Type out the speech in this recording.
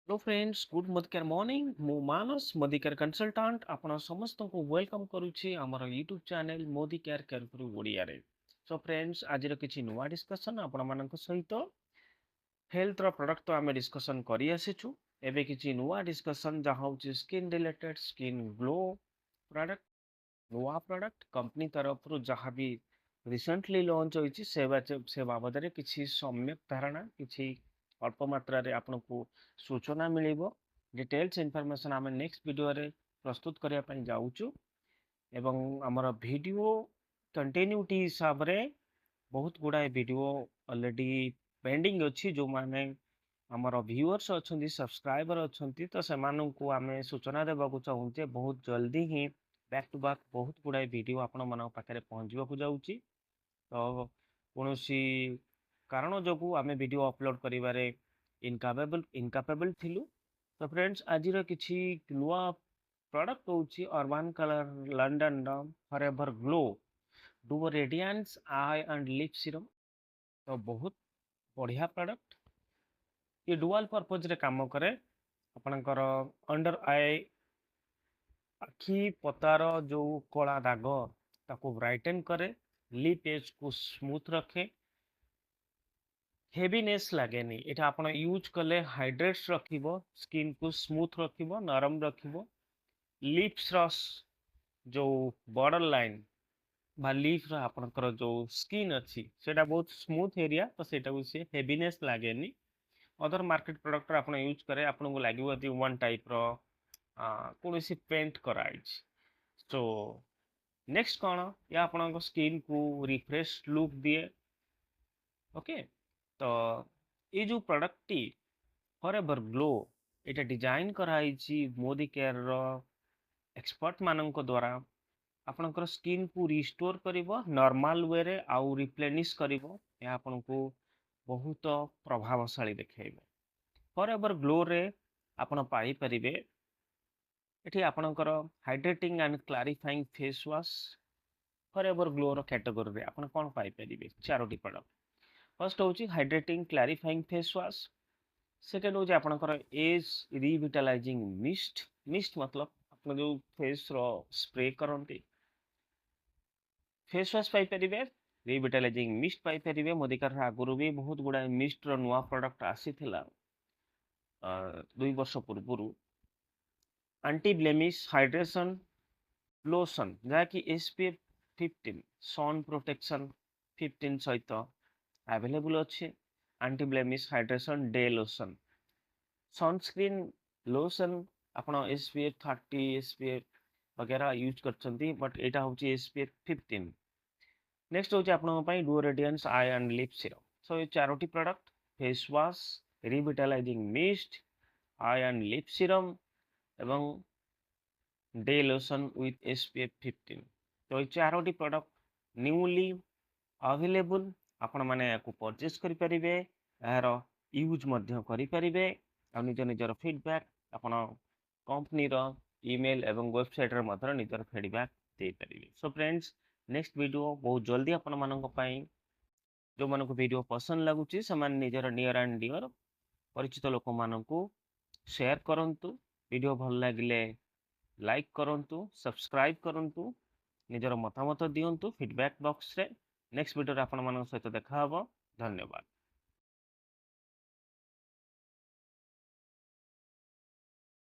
Hello friends good morning morning मु मानस Modi care consultant आपण समस्त को वेलकम करूची हमर YouTube channel Modi care care Odia रे। सो फ्रेंड्स आज किछि नुवा डिस्कशन आपण मानक सहित हेल्थ रो प्रोडक्ट तो आमे डिस्कशन करि आसीछु। एबे किछि नुवा डिस्कशन जहा होची skin related skin glow product नुवा प्रोडक्ट कंपनी तरफ रु जहा भी रिसेंटली लॉन्च होईची से बाबद रे किछि सम्यक धारणा किछि अल्प मात्रा रे आपनको सूचना मिलिबो। डिटेल्स इन्फॉर्मेशन आमे नेक्स्ट वीडियो रे प्रस्तुत करिया पई जाउछु एवं हमर वीडियो कंटिन्यूटी हिसाब रे बहुत गुड़ाए वीडियो ऑलरेडी पेंडिंग अच्छी जो माने हमर व्यूअर्स अछंती सब्सक्राइबर अछंती तो सेमानंकु आमे सूचना देबाकू चाहूचे बहुत जल्दी ही बैक टू बैक बहुत गुड़ाए वीडियो आपण मन पाखे पहुँचवा जाऊँगी। तो कौनसी कारण जो आमे वीडियो अपलोड करिवारे इनकापेबल थिलु। तो फ्रेंड्स आज किछि नुआ प्रोडक्ट होची Urban Color London Forever Glow dew radiance eye and lip serum. तो बहुत बढ़िया प्रोडक्ट ये डुअल पर्पज रे काम करे आपनकर अंडर आई आखि पतार जो कला दाग ताको ब्राइटन करे लिप एज को स्मूथ रखे हेवीनेस लागेनी एटा आपण यूज कले हाइड्रेट्स रखिबो स्किन को स्मूथ रखिबो नरम रखिबो लिप्स रस जो बॉर्डर लाइन बा लिफ रा आपनकर जो स्किन अच्छी सेटा बहुत स्मूथ एरिया तो सेटा को से हेवीनेस लागेनी। अदर मार्केट प्रोडक्ट आपण यूज करे आपण को लागिवो दी वन टाइप रो कोनोसी पेंट कराइछ। सो नेक्स्ट कोन या आपण स्किन को रिफ्रेश लुक दिए। ओके तो ये जो प्रोडक्ट टी फॉरएवर ग्लो एटा डिजाइन कराइछि मोदी केयर रो एक्सपर्ट मानक द्वारा आपनकर स्किन को रिस्टोर करिवो नॉर्मल वे रे आउ रिप्लेनिश करिवो या आपनको बहुत प्रभावशाली देखेइबो। फॉरएवर ग्लो रे आपण पाई परिबे एठी आपनकर hydrating and clarifying face wash Forever Glow रो कैटेगरी रे आपण कोन पाई परिबे चारोटी प्रोडक्ट। फर्स्ट होची hydrating clarifying face wash. Second होची आपनकर एज रिविटलाइजिंग मिस्ट मिस्ट मतलब आपण जो फेस रो स्प्रे करंती फेस वॉश पाई परिबे रिविटलाइजिंग मिस्ट पाई परिबे। मोदिकर आगुरु भी बहुत गुडा मिस्ट रो नुवा प्रोडक्ट आसीथिला 2 वर्ष पूर्वरु एंटी ब्लेमिश हाइड्रेशन लोशन जहाँकि एसपीएफ 15 सन प्रोटेक्शन 15 सहित अवेलेबल अच्छे anti blemish hydration day lotion sunscreen lotion आपण एसपीएफ 30 एसपीएफ वगैरह यूज करछंती बट एटा होची एसपीएफ 15। नेक्स्ट होची आपण पई duo radiance eye and lip serum. So ये चारोटी product face wash revitalising mist eye and lip serum एवं डे लोशन विथ एसपीएफ 15। तो ये चारोटी प्रोडक्ट न्यूली अवेलेबल आपण माने को परचेस करि परिबे यार यूज मध्य करि परिबे आ निज निजर फीडबैक आपण कंपनी रो ईमेल एवं वेबसाइट रे मध्य निजर फीडबैक दे परिबे। सो फ्रेंड्स नेक्स्ट वीडियो बहुत जल्दी आपण मानक पई जो मानक वीडियो पसंद लागुची समान निजर नियर एंड डियर परिचित लोक मानकू शेयर करंतु वीडियो भल लागिले लाइक करंतु सब्सक्राइब करंतु निजर मतामत दियंतु फीडबैक बॉक्स रे। नेक्स्ट वीडियो रे आपण मानक सहित देखा हबो। धन्यवाद।